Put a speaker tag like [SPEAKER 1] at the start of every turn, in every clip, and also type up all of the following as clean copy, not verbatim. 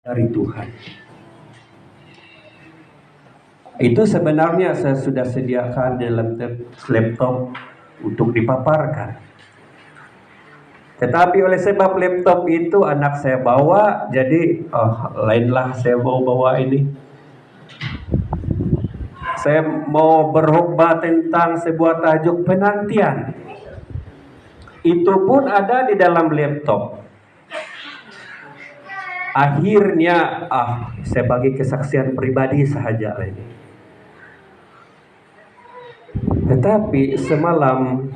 [SPEAKER 1] dari Tuhan. Itu sebenarnya saya sudah sediakan dalam laptop untuk dipaparkan. Tetapi oleh sebab laptop itu anak saya bawa, jadi lainlah saya mau bawa ini. Saya mau berkhotbah tentang sebuah tajuk penantian. Itu pun ada di dalam laptop. Akhirnya saya bagi kesaksian pribadi sahaja ini. Tetapi semalam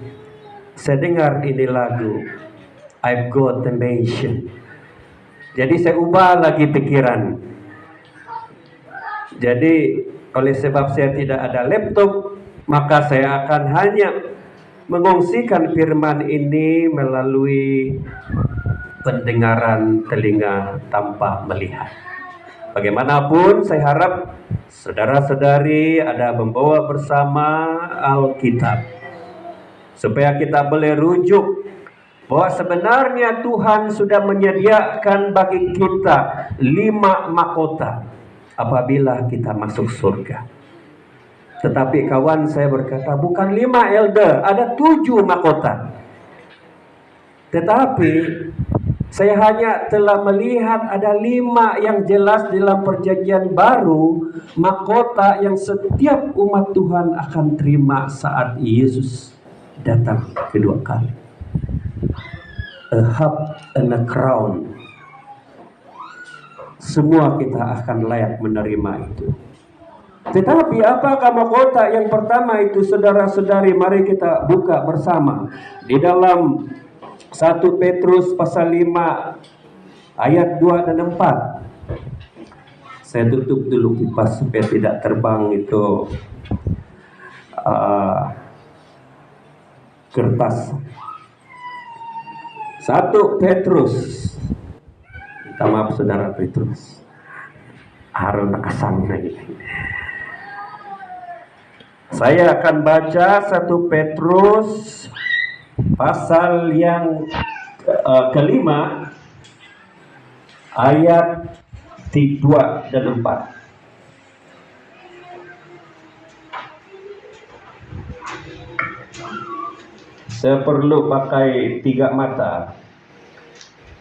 [SPEAKER 1] saya dengar ini lagu I've Got a Mansion. Jadi saya ubah lagi pikiran. Jadi oleh sebab saya tidak ada laptop, maka saya akan hanya mengongsikan firman ini melalui pendengaran telinga tanpa melihat. Bagaimanapun saya harap saudara-saudari ada membawa bersama Alkitab supaya kita boleh rujuk bahwa sebenarnya Tuhan sudah menyediakan bagi kita 5 mahkota apabila kita masuk surga. Tetapi kawan saya berkata, bukan 5 elder, ada 7 mahkota. Tetapi saya hanya telah melihat ada 5 yang jelas dalam perjanjian baru, mahkota yang setiap umat Tuhan akan terima saat Yesus datang kedua kali. A harp and a crown. Semua kita akan layak menerima itu. Tetapi apakah mahkota yang pertama itu, saudara-saudari? Mari kita buka bersama di dalam 1 Petrus pasal 5 ayat 2 dan 4. Saya tutup dulu kipas supaya tidak terbang itu kertas. 1 Petrus. Minta maaf saudara Petrus. Harun nakasang lagi. Saya akan baca 1 Petrus pasal yang kelima ayat 2 dan 4. Saya perlu pakai 3 mata.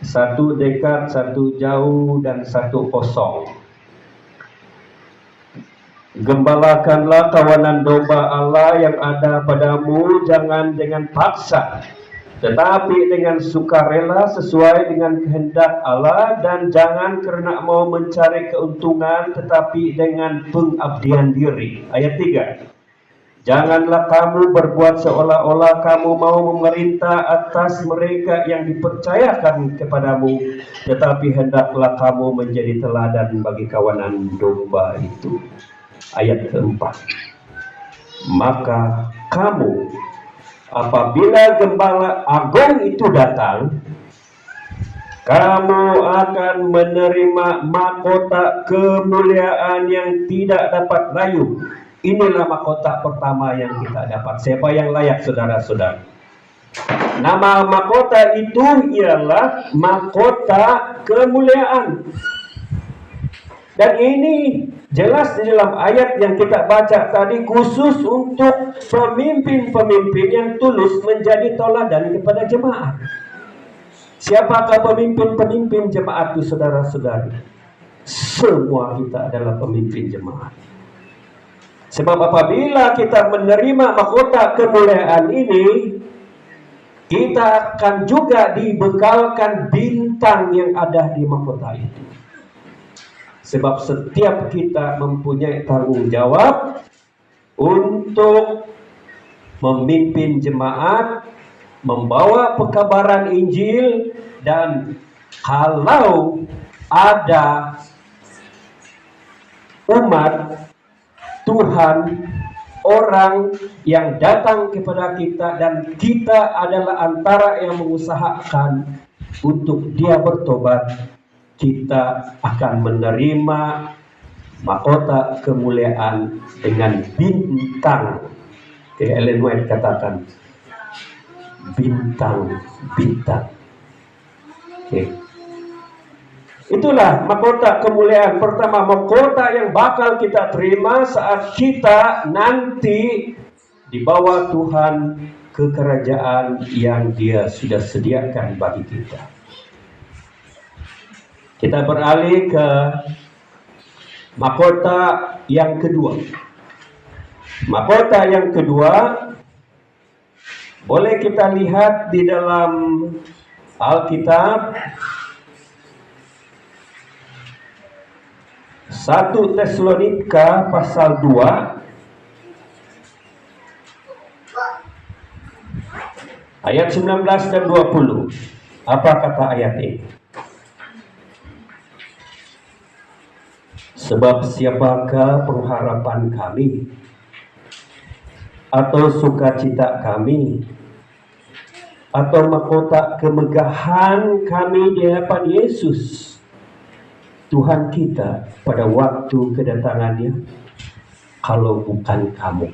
[SPEAKER 1] 1 dekat, 1 jauh, dan 1 kosong. Gembalakanlah kawanan domba Allah yang ada padamu, jangan dengan paksa, tetapi dengan sukarela sesuai dengan kehendak Allah, dan jangan karena mau mencari keuntungan, tetapi dengan pengabdian diri. Ayat 3. Janganlah kamu berbuat seolah-olah kamu mau memerintah atas mereka yang dipercayakan kepadamu, tetapi hendaklah kamu menjadi teladan bagi kawanan domba itu. Ayat keempat. Maka kamu apabila gembala agung itu datang, kamu akan menerima mahkota kemuliaan yang tidak dapat layu. Inilah mahkota pertama yang kita dapat. Siapa yang layak, saudara-saudara? Nama mahkota itu ialah mahkota kemuliaan. Dan ini jelas di dalam ayat yang kita baca tadi, khusus untuk pemimpin-pemimpin yang tulus menjadi teladan kepada jemaat. Siapakah pemimpin-pemimpin jemaat itu, saudara-saudari? Semua kita adalah pemimpin jemaat. Sebab apabila kita menerima mahkota kemuliaan ini, kita akan juga dibekalkan bintang yang ada di mahkota itu. Sebab setiap kita mempunyai tanggung jawab untuk memimpin jemaat, membawa pekabaran Injil, dan kalau ada umat Tuhan, orang yang datang kepada kita dan kita adalah antara yang mengusahakan untuk dia bertobat, kita akan menerima mahkota kemuliaan dengan bintang. Ellen White katakan bintang-bintang. Itulah mahkota kemuliaan pertama, mahkota yang bakal kita terima saat kita nanti dibawa Tuhan ke kerajaan yang Dia sudah sediakan bagi kita. Kita beralih ke mahkota yang kedua. Mahkota yang kedua boleh kita lihat di dalam Alkitab 1 Tesalonika pasal 2 ayat 19 dan 20. Apa kata ayat ini? Sebab siapakah pengharapan kami atau sukacita kami atau mahkota kemegahan kami di hadapan Yesus Tuhan kita pada waktu kedatangannya, kalau bukan kamu.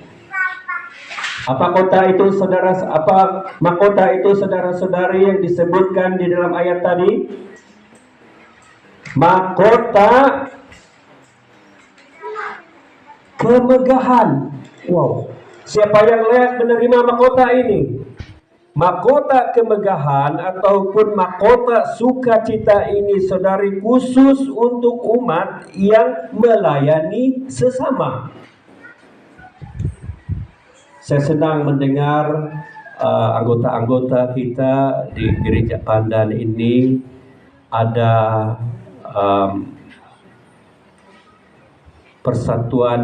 [SPEAKER 1] Apa kota itu saudara? Apa mahkota itu saudara-saudari yang disebutkan di dalam ayat tadi? Mahkota kemegahan. Wow, siapa yang layak menerima mahkota ini? Mahkota kemegahan ataupun mahkota sukacita ini, saudari, khusus untuk umat yang melayani sesama. Saya senang mendengar anggota-anggota kita di Gereja Pandan ini ada persatuan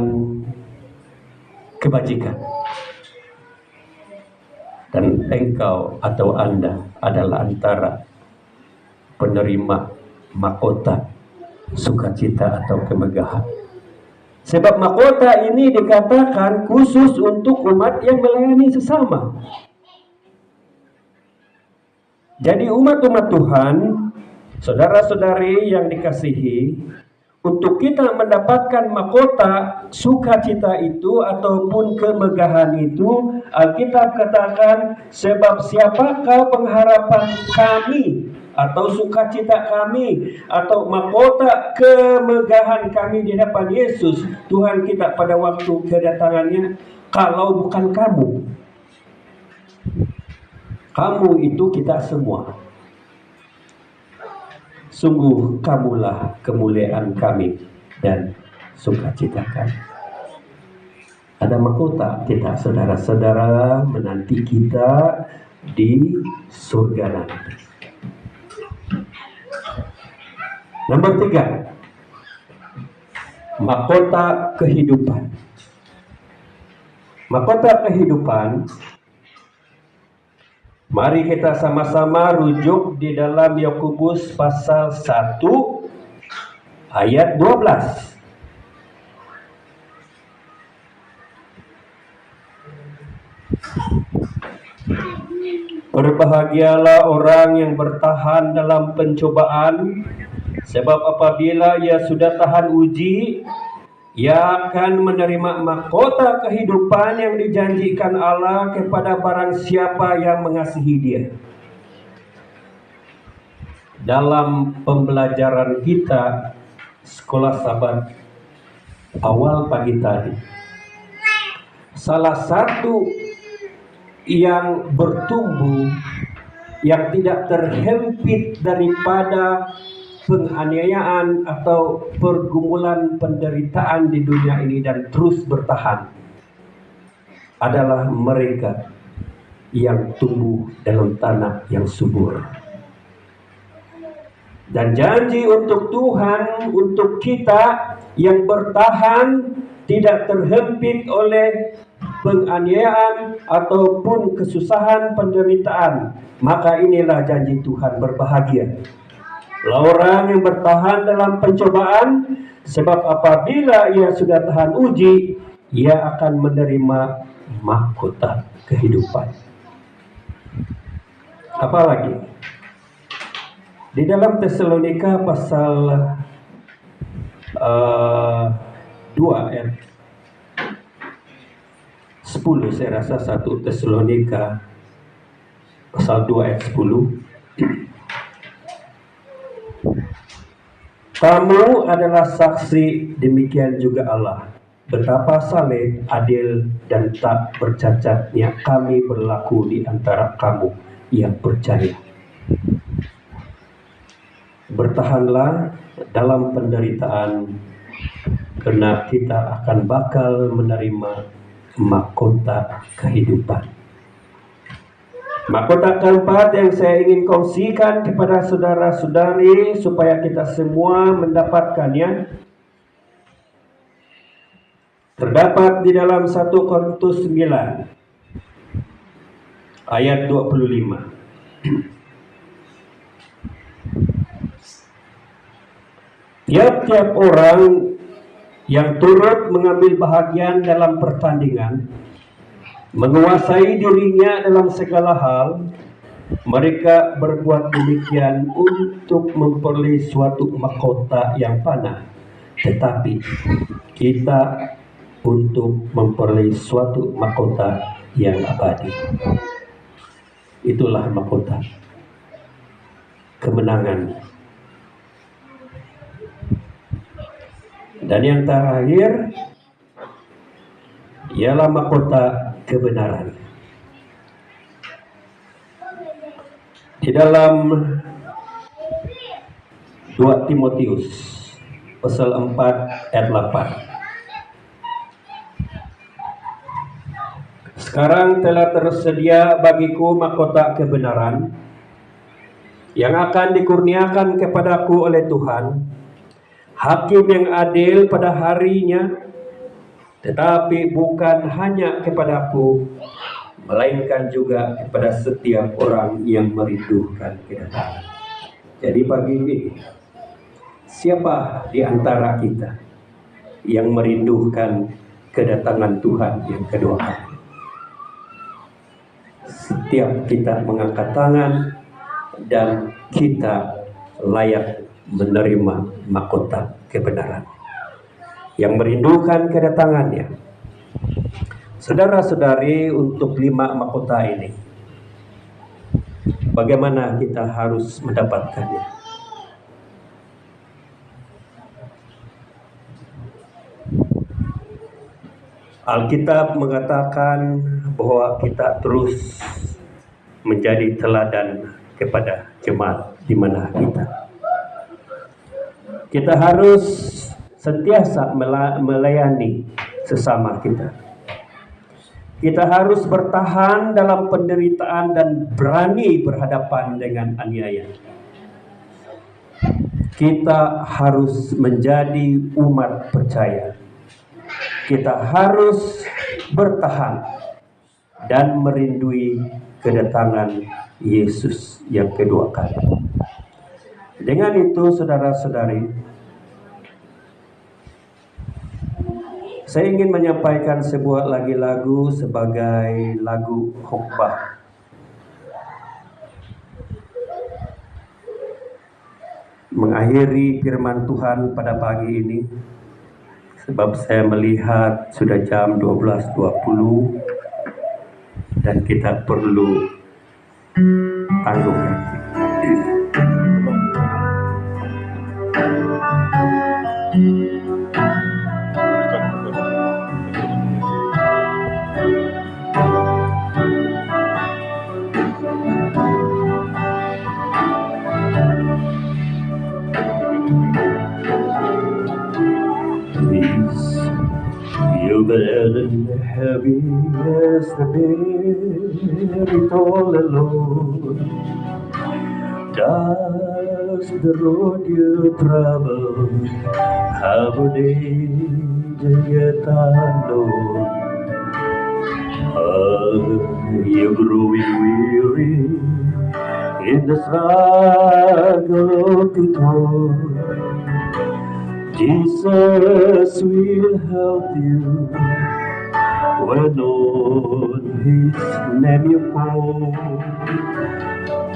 [SPEAKER 1] kebajikan. Dan engkau atau Anda adalah antara penerima mahkota sukacita atau kemegahan. Sebab mahkota ini dikatakan khusus untuk umat yang melayani sesama. Jadi umat-umat Tuhan, saudara-saudari yang dikasihi, untuk kita mendapatkan mahkota sukacita itu ataupun kemegahan itu, Alkitab katakan, sebab siapakah pengharapan kami atau sukacita kami atau mahkota kemegahan kami di hadapan Yesus Tuhan kita pada waktu kedatangannya, kalau bukan kamu. Kamu itu kita semua. Sungguh kamulah kemuliaan kami dan sukacita kami. Ada mahkota kita, saudara-saudara, menanti kita di surga nanti. Nomor 3, mahkota kehidupan. Mahkota kehidupan, mari kita sama-sama rujuk di dalam Yakobus pasal 1 ayat 12. Berbahagialah orang yang bertahan dalam pencobaan, sebab apabila ia sudah tahan uji, ia akan menerima mahkota kehidupan yang dijanjikan Allah kepada barang siapa yang mengasihi Dia. Dalam pembelajaran kita sekolah Sabat awal pagi tadi, salah satu yang bertumbuh, yang tidak terhimpit daripada penganiayaan atau pergumulan penderitaan di dunia ini dan terus bertahan, adalah mereka yang tumbuh dalam tanah yang subur. Dan janji untuk Tuhan, untuk kita yang bertahan, tidak terhimpit oleh penganiayaan ataupun kesusahan penderitaan, maka inilah janji Tuhan. Berbahagia orang yang bertahan dalam pencobaan, sebab apabila ia sudah tahan uji, ia akan menerima mahkota kehidupan. Apalagi di dalam Tesalonika pasal 2 ayat 10, saya rasa 1 Tesalonika pasal 2 ayat 10. Kamu adalah saksi, demikian juga Allah. Betapa saleh, adil, dan tak bercacatnya kami berlaku di antara kamu yang percaya. Bertahanlah dalam penderitaan, karena kita akan bakal menerima mahkota kehidupan. Mahkota keempat yang saya ingin kongsikan kepada saudara-saudari supaya kita semua mendapatkannya terdapat di dalam 1 Korintus 9 ayat 25. Tiap-tiap orang yang turut mengambil bahagian dalam pertandingan menguasai dirinya dalam segala hal, mereka berbuat demikian untuk memperoleh suatu mahkota yang fana, tetapi kita untuk memperoleh suatu mahkota yang abadi. Itulah mahkota kemenangan. Dan yang terakhir ialah mahkota kebenaran. Di dalam 2 Timotius pasal 4 ayat 8. Sekarang telah tersedia bagiku mahkota kebenaran yang akan dikurniakan kepadaku oleh Tuhan, Hakim yang adil pada harinya, tetapi bukan hanya kepadaku, melainkan juga kepada setiap orang yang merindukan kedatangan. Jadi pagi ini, siapa di antara kita yang merindukan kedatangan Tuhan yang kedua kali? Setiap kita mengangkat tangan dan kita layak menerima mahkota kebenaran yang merindukan kedatangannya. Saudara-saudari, untuk 5 mahkota ini, bagaimana kita harus mendapatkannya? Alkitab mengatakan bahwa kita terus menjadi teladan kepada jemaat di mana kita. Kita harus sentiasa melayani sesama kita. Kita harus bertahan dalam penderitaan dan berani berhadapan dengan aniaya. Kita harus menjadi umat percaya. Kita harus bertahan dan merindui kedatangan Yesus yang kedua kali. Dengan itu, saudara-saudari, saya ingin menyampaikan sebuah lagu sebagai lagu khotbah. Mengakhiri firman Tuhan pada pagi ini, sebab saya melihat sudah jam 12.20 dan kita perlu tangguhkan. You're better and heavy as the buried all alone. Does the road you travel have a danger yet unknown? You're growing weary in the struggle to toil. Jesus will help you when on His name you call.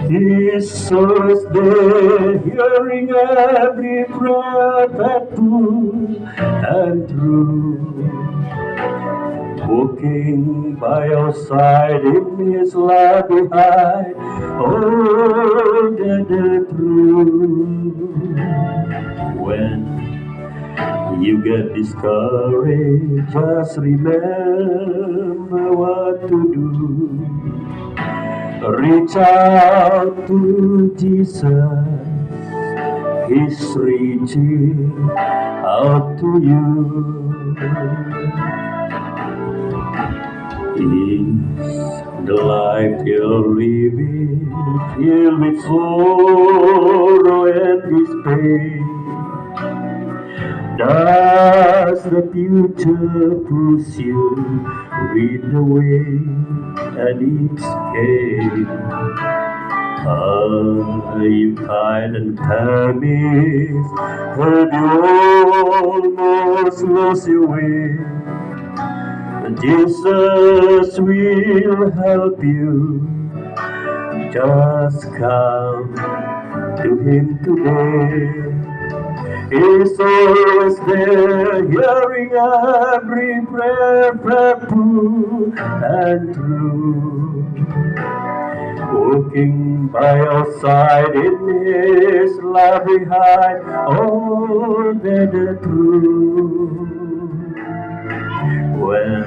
[SPEAKER 1] His soul is there, hearing every breath that true and true. Walking by your side in His love behind, all that true. When you get discouraged, just remember what to do. Reach out to Jesus, He's reaching out to you. Is the life you're living filled with sorrow and despair? Does the future pursue with the weight and its care? Are you tired and famished? Have you almost lost your way? Jesus will help you. Just come to Him today. He's always there, hearing every prayer, true and true. Walking by your side in His love behind all that are true. When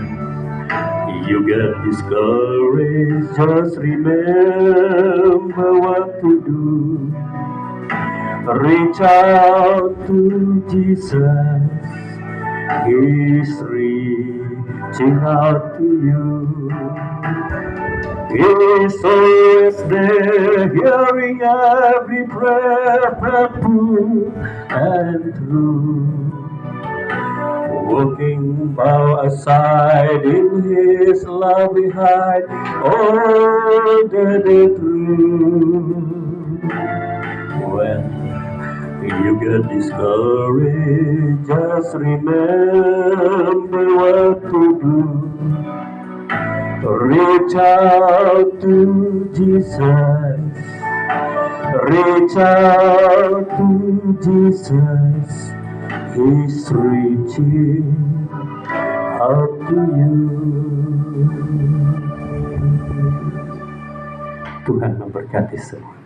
[SPEAKER 1] you get discouraged, just remember what to do. Reach out to Jesus, He's reaching out to you. He's always there, hearing every prayer, true and true. Walking by our side in His love behind all that is true. When you get discouraged, just remember what to do. Reach out to Jesus. Reach out to Jesus. He's reaching out to you. Tuhan memberkati semua.